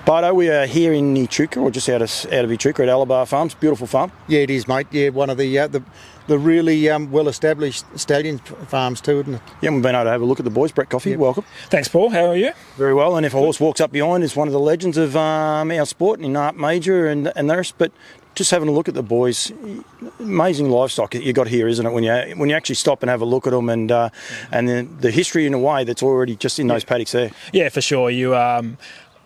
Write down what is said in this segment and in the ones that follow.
Barto, we are here in Echuca, or just out of Echuca at Alabar Farms. Beautiful farm. Yeah, it is, mate. Yeah, one of the really well-established stallion farms too, isn't it? Yeah, we've been able to have a look at the boys. Brett Coffey, welcome. Thanks, Paul. How are you? Very well. And if a horse walks up behind, it's one of the legends of our sport in Art Major and the rest. But just having a look at the boys, amazing livestock you got here, isn't it? When you actually stop and have a look at them, and the history in a way that's already just in those paddocks there. Yeah, for sure.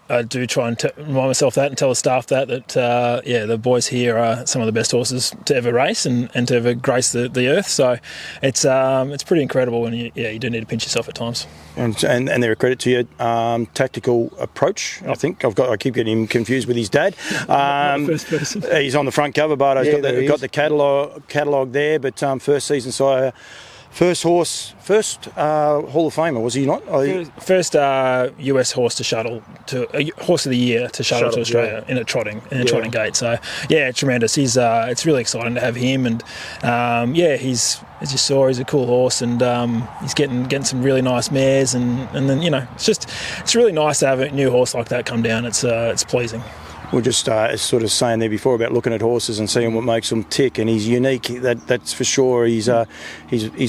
I do try and remind myself that and tell the staff that the boys here are some of the best horses to ever race and to ever grace the earth. So it's pretty incredible, and you do need to pinch yourself at times. And they're a credit to your tactical approach. I think I keep getting him confused with his dad. First person. He's on the front cover, but he's got the catalogue there. But first season sire. First Hall of Famer, was he not? First US horse to shuttle to horse of the year to shuttle to Australia in a trotting gate. So yeah, tremendous. He's it's really exciting to have him, and he's, as you saw, he's a cool horse, and he's getting some really nice mares, and then it's really nice to have a new horse like that come down. It's pleasing. We're just sort of saying there before about looking at horses and seeing what makes them tick, and he's unique. That's for sure. He's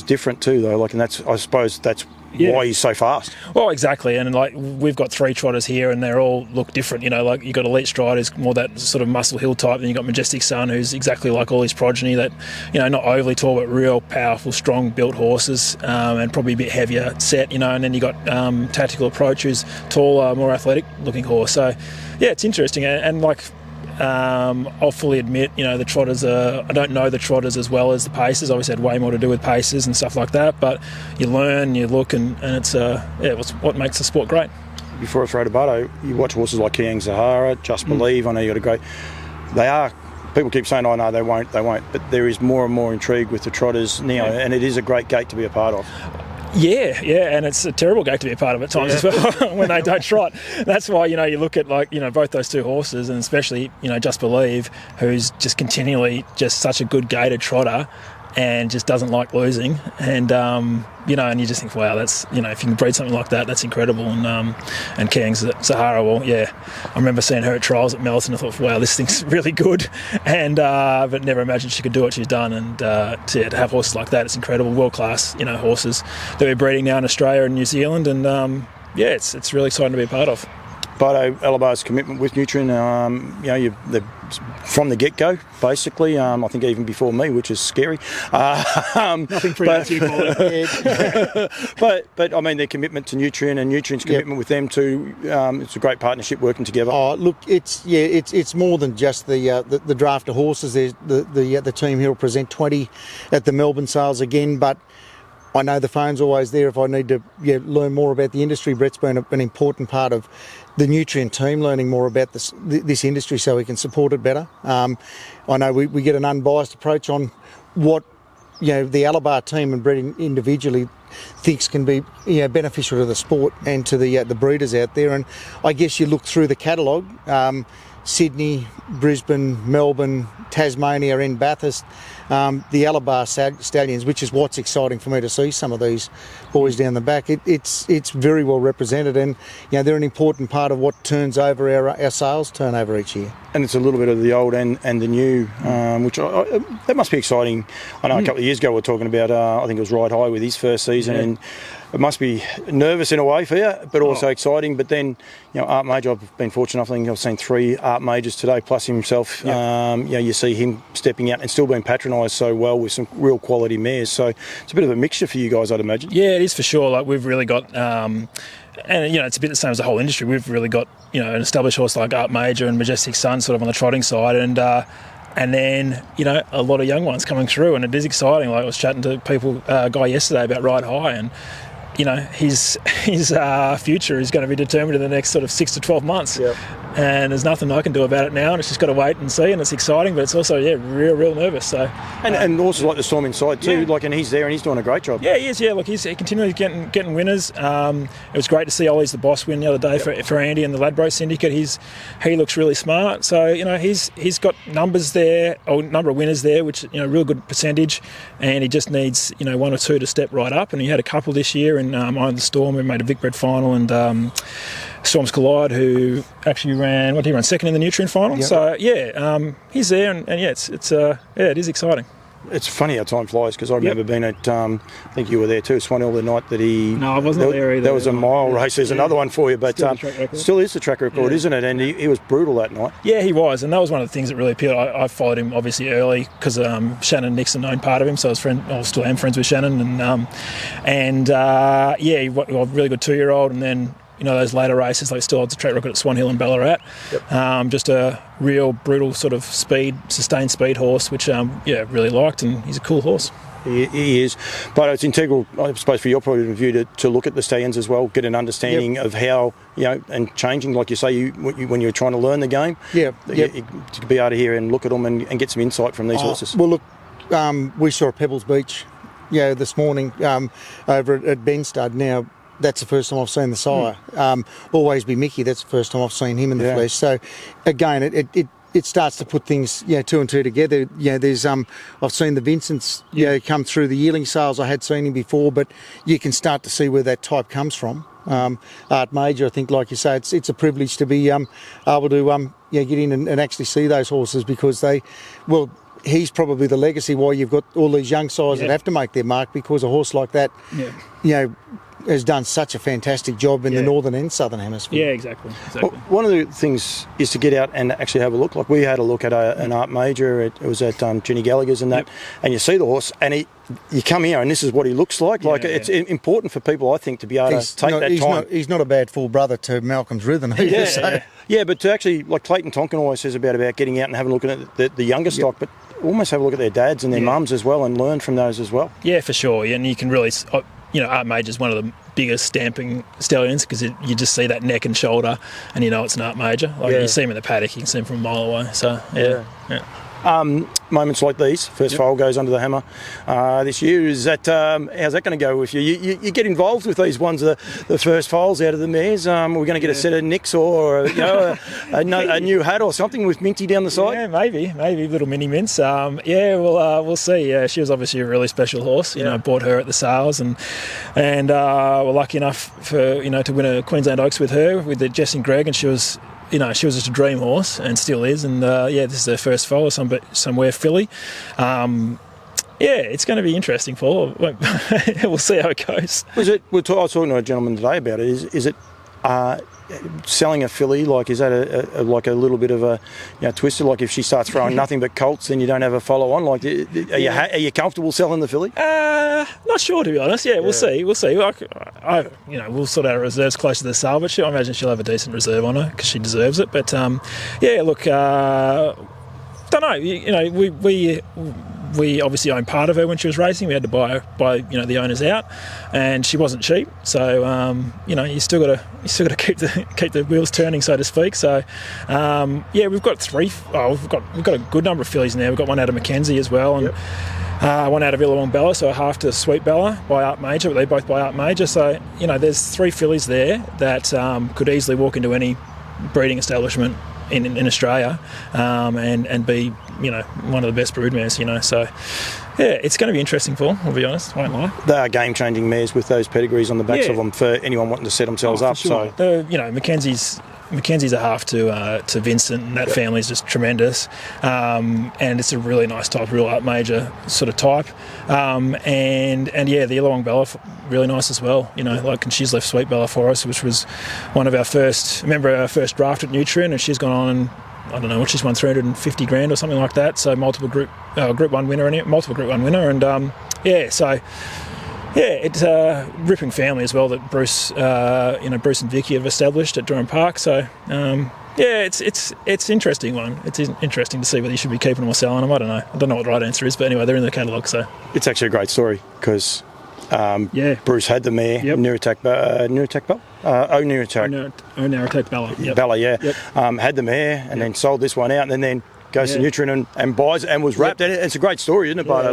different too, though. I suppose that's why he's so fast. Well, exactly, and we've got 3 trotters here, and they all look different. You've got Elite Stride, who's more that sort of Muscle Hill type, then you've got Majestic Sun, who's exactly like all his progeny. That not overly tall, but real powerful, strong built horses, and probably a bit heavier set. And then you got Tactical Approach, who's taller, more athletic looking horse. So yeah, it's interesting, and I'll fully admit, the trotters I don't know the trotters as well as the pacers. Obviously had way more to do with pacers and stuff like that, but you learn, you look, and it's what makes the sport great. Before I throw to Barto, you watch horses like Kiang Zahara, Just Believe. I know you got a great. They are. People keep saying, "Oh no, they won't," but there is more and more intrigue with the trotters now, and it is a great gate to be a part of. Yeah, and it's a terrible gate to be a part of at times as well when they don't trot. That's why you look at both those 2 horses, and especially Just Believe, who's just continually just such a good gated trotter and just doesn't like losing, and and you just think, wow, that's if you can breed something like that, that's incredible. And Kiang Zahara, I remember seeing her at trials at Melton. I thought, wow, this thing's really good, and but never imagined she could do what she's done. And to have horses like that, it's incredible, world class, horses that we're breeding now in Australia and New Zealand, and it's really exciting to be a part of. Barto, Alabar's commitment with Nutrien, from the get-go, basically. I think even before me, which is scary. Nothing pretty but I mean, their commitment to Nutrien and Nutrien's commitment with them too. It's a great partnership working together. Oh, look, it's more than just the draft of horses. There's the team here will present 20 at the Melbourne sales again, but I know the phone's always there if I need to learn more about the industry. Brett's been an important part of the Nutrien team, learning more about this industry so we can support it better. I know we get an unbiased approach on what the Alabar team and Brett individually thinks can be beneficial to the sport and to the breeders out there. And I guess you look through the catalogue, Sydney, Brisbane, Melbourne, Tasmania and Bathurst, the Alabar stallions, which is what's exciting for me to see some of these boys down the back. It's very well represented, and they're an important part of what turns over our sales turnover each year. And it's a little bit of the old and the new, which that must be exciting. I know a couple of years ago we were talking about, I think it was Ride High with his first season, and it must be nervous in a way for you, but also exciting. But then, Art Major, I've been fortunate. I think I've seen 3 Art Majors today, plus himself. You see him stepping out and still being patronised so well with some real quality mares. So it's a bit of a mixture for you guys, I'd imagine. Yeah, it is for sure. We've really got, and it's a bit the same as the whole industry. We've really got, an established horse like Art Major and Majestic Sun sort of on the trotting side, and then a lot of young ones coming through, and it is exciting. I was chatting to a guy yesterday about Ride High, and his future is going to be determined in the next sort of 6 to 12 months. Yep. And there's nothing I can do about it now, and it's just got to wait and see, and it's exciting, but it's also, real nervous. So, and also like the Storm inside too, and he's there and he's doing a great job. Yeah, he is, Look, he's continually getting winners. It was great to see Ollie's the Boss win the other day for Andy and the Ladbroke Syndicate. He looks really smart. So, he's got numbers there, or number of winners there, which, real good percentage, and he just needs, 1 or 2 to step right up, and he had a couple this year in Iron the Storm. We made a Vic Bred final, and Storms Collide, who actually ran, what did he run, second in the Nutrien final? Yep. So, he's there, and yeah, it is exciting. It's funny how time flies, because I remember being at, I think you were there too, Swan Hill the night that he... No, I wasn't there either. There was a mile race. There's another one for you, but still is the track record, isn't it? And he was brutal that night. Yeah, he was, and that was one of the things that really appealed. I followed him obviously early because Shannon Nixon owned part of him, so I still am friends with Shannon, he was a really good 2-year-old, and then those later races, like still holds a track record at Swan Hill and Ballarat. Yep. Just a real brutal sort of sustained speed horse, which really liked, and he's a cool horse. He is, but it's integral, I suppose, for your point of view to look at the stallions as well, get an understanding of how, and changing, like you say, when you're trying to learn the game, to be able to hear and look at them and get some insight from these horses. Well, look, we saw Pebbles Beach, this morning over at Benstud. Now, that's the first time I've seen the sire. Always Be Mickey, that's the first time I've seen him in the flesh. So, again, it starts to put things, 2 and 2 together. There's I've seen the Vincents, come through the yearling sales. I had seen him before, but you can start to see where that type comes from. Art Major, I think, like you say, it's a privilege to be able to get in and actually see those horses, because he's probably the legacy why you've got all these young sires that have to make their mark, because a horse like that, has done such a fantastic job in the northern and southern hemisphere. Yeah, exactly. Well, one of the things is to get out and actually have a look. Like we had a look at an Art Major. It was at Jenny Gallagher's and that, and you see the horse, and you come here and this is what he looks like. It's important for people, I think, to be able to take that time. He's not a bad full brother to Malcolm's Rhythm either. Yeah, but to actually, like Clayton Tonkin always says about getting out and having a look at the younger stock, but almost have a look at their dads and their mums as well, and learn from those as well. Yeah, for sure. And you can really, Art Major's one of the biggest stamping stallions, because you just see that neck and shoulder, and it's an Art Major. You see him in the paddock, you can see him from a mile away. So moments like these, first foal goes under the hammer this year. Is that how's that going to go with you? You get involved with these ones, the first foals out of the mares. We're going to get a set of nicks or a new hat or something with Minty down the side. Yeah, maybe little mini mints. We'll see. She was obviously a really special horse. Bought her at the sales, and we're lucky enough for to win a Queensland Oaks with her, with the Jess and Greg, and she was just a dream horse, and still is. And this is her first foal, somewhere filly. It's going to be interesting, Paul. We'll see how it goes. I was talking to a gentleman today about it. Is it selling a filly? Like, is that a little bit of a twister? Like, if she starts throwing nothing but colts, then you don't have a follow on. Like, are you comfortable selling the filly? Not sure, to be honest. We'll see. We'll sort out our reserves close to the sale, but I imagine she'll have a decent reserve on her because she deserves it. But don't know. We obviously owned part of her when she was racing. We had to buy the owners out, and she wasn't cheap. So you still got to keep the wheels turning, so to speak. So we've got three. We've got a good number of fillies now. We've got one out of Mackenzie as well, and one out of Illawong Bella, so a half to Sweet Bella by Art Major. But they both by Art Major. So there's 3 fillies there that could easily walk into any breeding establishment in Australia and be one of the best broodmares, so it's going to be interesting, Paul, I'll be honest, I won't lie. They are game-changing mares with those pedigrees on the backs of them for anyone wanting to set themselves up. Sure. So Mackenzie's a half to Vincent, and that family's just tremendous, and it's a really nice type, real Art Major sort of type, and the Illawong Bella, really nice as well, and she's left Sweet Bella for us, which was one of our first draft at Nutrien, and she's gone on and I don't know what she's won, 350 grand or something like that. So multiple Group 1 winner, and it's a ripping family as well that Bruce and Vicky have established at Durham Park. So it's interesting one. It's interesting to see whether you should be keeping them or selling them. I don't know. I don't know what the right answer is, but anyway, they're in the catalogue. So it's actually a great story because Bruce had the mare, Nuratak Bell. Nuratak Bella. Yep. Bella, had the mare and then sold this one out, and then goes to Nutrien and buys and was wrapped. And it's a great story, isn't it, Barto?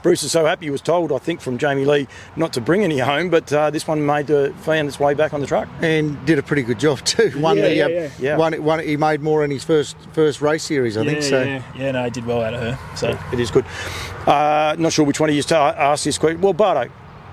Bruce is so happy. He was told, I think, from Jamie Lee not to bring any home, but this one found its way back on the truck and did a pretty good job too. He made more in his first race series, I think. No, he did well out of her. So it is good. Not sure which one of you asked this question. Well, Barto,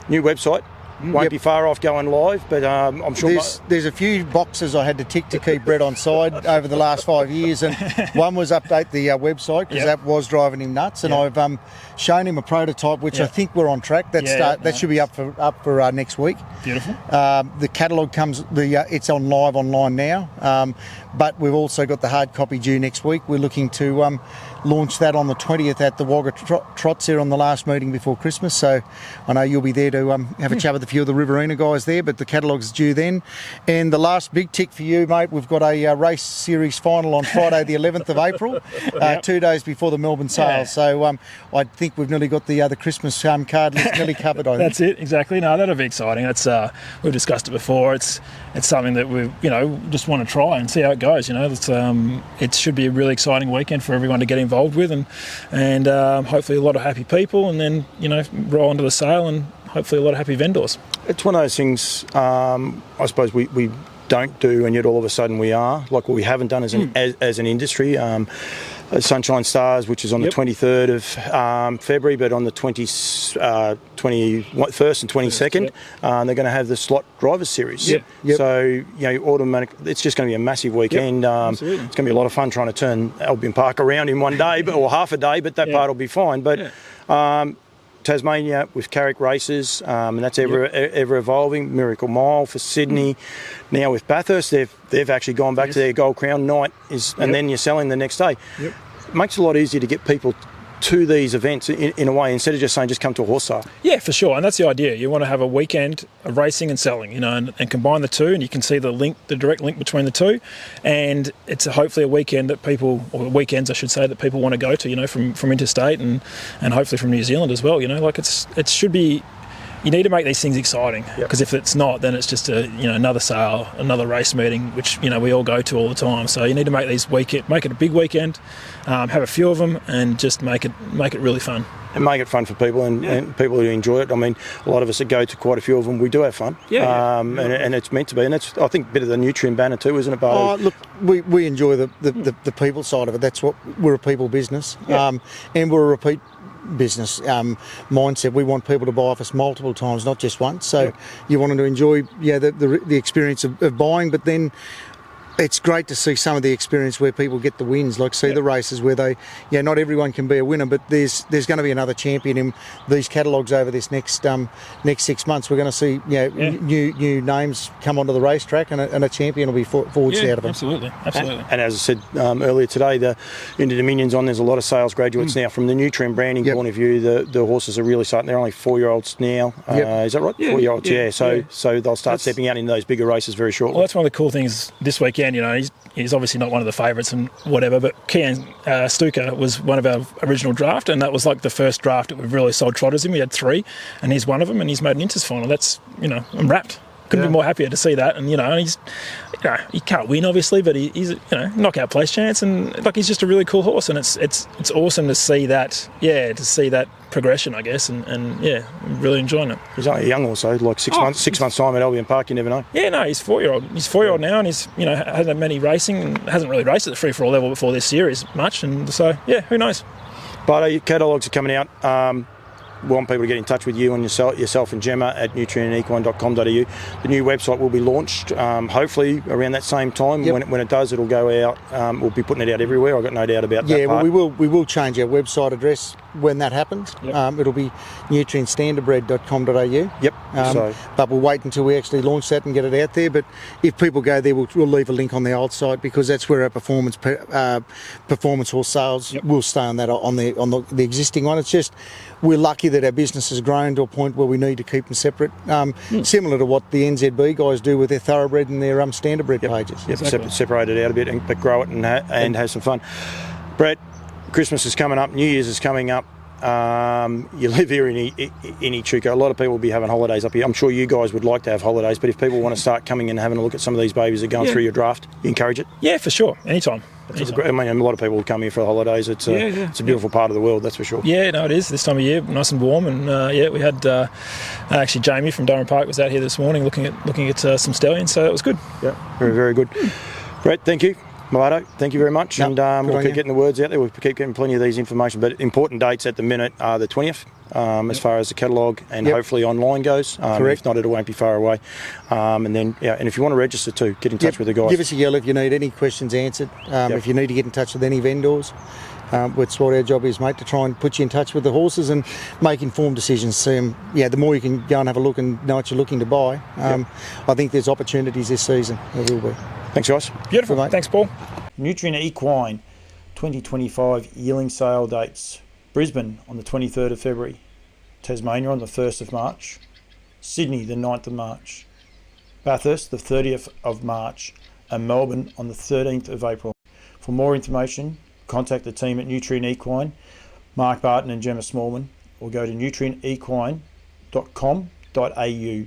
new website. won't be far off going live, but I'm sure there's a few boxes I had to tick to keep Brett on side over the last 5 years, and one was update the website because that was driving him nuts, and I've shown him a prototype which I think we're on track. That should be up for next week. Beautiful. The catalogue comes. It's on live online now, but we've also got the hard copy due next week. We're looking to launch that on the 20th at the Wagga Trots there on the last meeting before Christmas. So I know you'll be there to have a chat with a few of the Riverina guys there, but the catalogue's due then. And the last big tick for you, mate, we've got a race series final on Friday the 11th of April, 2 days before the Melbourne sales. So I think we've nearly got the Christmas card list nearly covered. I think. That's it, exactly. No, that'll be exciting. That's we've discussed it before. It's something that we just want to try and see how it goes. It should be a really exciting weekend for everyone to get involved with, and hopefully a lot of happy people, and then roll onto the sale and hopefully a lot of happy vendors. It's one of those things I suppose we don't do, and yet all of a sudden we are, like what we haven't done as an industry. Sunshine Stars, which is on the 23rd of February, but on the 21st and 22nd, they're going to have the slot drivers series. So automatic. It's just going to be a massive weekend. It's going to be a lot of fun trying to turn Albion Park around in one day, or half a day, but that part will be fine. But Tasmania with Carrick races, and that's ever evolving. Miracle Mile for Sydney. Now with Bathurst, they've actually gone back to their Gold Crown night, and then you're selling the next day. It makes it a lot easier to get people to these events in a way, instead of just saying just come to a horse sale. Yeah, for sure, and that's the idea. You want to have a weekend of racing and selling, and combine the two, and you can see the direct link between the two, and it's hopefully a weekend that people, or weekends I should say, that people want to go to, from interstate and hopefully from New Zealand as well. It should be. You need to make these things exciting, because if it's not, then it's just another sale, another race meeting, which we all go to all the time. So you need to make these make it a big weekend, have a few of them, and just make it really fun. And make it fun for people and people who enjoy it. I mean, a lot of us that go to quite a few of them, we do have fun. And it's meant to be. And it's, I think, a bit of the Nutrien banner too, isn't it, Barton? Look, we enjoy the people side of it. That's what we're a people business, and we're a repeat business mindset. We want people to buy off us multiple times, not just once. So you want them to enjoy the experience of buying, but then it's great to see some of the experience where people get the wins, like the races where they, not everyone can be a winner, but there's going to be another champion in these catalogues over this next 6 months. We're going to see new names come onto the racetrack, and a champion will be forged out of them. Absolutely. And as I said earlier today, the Into Dominion's on. There's a lot of sales graduates now from the Nutrien branding point of view. The horses are really starting. They're only 4-year-olds now. Is that right? 4-year-olds. So they'll start stepping out in those bigger races very shortly. Well, that's one of the cool things this weekend. He's obviously not one of the favourites and whatever, but Kian Echuca was one of our original draft, and that was like the first draft that we've really sold trotters in. We had 3, and he's one of them, and he's made an Inters final. That's, I'm wrapped. Couldn't be more happier to see that, and he's, he can't win obviously, but he's knockout place chance, and he's just a really cool horse, and it's awesome to see that, progression, I guess, and I'm really enjoying it. He's only a young horse, like 6 months. 6 months time at Albion Park, you never know. Yeah, no, he's 4-year-old. He's 4-year-old now, and he's hasn't had many racing, and hasn't really raced at the free-for-all level before this series much, and so who knows. But your catalogues are coming out. We want people to get in touch with you and yourself and Gemma at nutrienequine.com.au. The new website will be launched hopefully around that same time. When it does, it'll go out. We'll be putting it out everywhere. I've got no doubt about that. Well, we will change our website address when that happens. It'll be nutrienstandardbred.com.au. But we'll wait until we actually launch that and get it out there. But if people go there, we'll leave a link on the old site, because that's where our performance horse sales will stay on that on the existing one. It's just we're lucky that our business has grown to a point where we need to keep them separate, similar to what the NZB guys do with their thoroughbred and their standardbred pages. Separate it out a bit, but grow it and have some fun. Brett, Christmas is coming up, New Year's is coming up. You live here in Echuca. A lot of people will be having holidays up here. I'm sure you guys would like to have holidays, but if people want to start coming and having a look at some of these babies that are going through your draft, you encourage it? Yeah, for sure. Anytime. I mean, a lot of people will come here for the holidays. It's a beautiful part of the world, that's for sure. Yeah, no, it is. This time of year, nice and warm, and we had actually Jamie from Durham Park was out here this morning looking at some stallions, so that was good. Yeah, very, very good. Brett, thank you. Milado, thank you very much, and we'll keep getting the words out there. We'll keep getting plenty of these information, but important dates at the minute are the 20th. as far as the catalogue and hopefully online goes. Correct. If not, it won't be far away. And then, and if you want to register too, get in touch with the guys. Give us a yell if you need any questions answered. If you need to get in touch with any vendors, it's what our job is, mate, to try and put you in touch with the horses and make informed decisions. The more you can go and have a look and know what you're looking to buy, I think there's opportunities this season. There will be. Thanks, guys. Beautiful, mate. Thanks, Paul. Nutrien Equine 2025 yearling sale dates: Brisbane on the 23rd of February, Tasmania on the 1st of March, Sydney the 9th of March, Bathurst the 30th of March, and Melbourne on the 13th of April. For more information, contact the team at Nutrien Equine, Mark Barton and Gemma Smallman, or go to nutrienequine.com.au.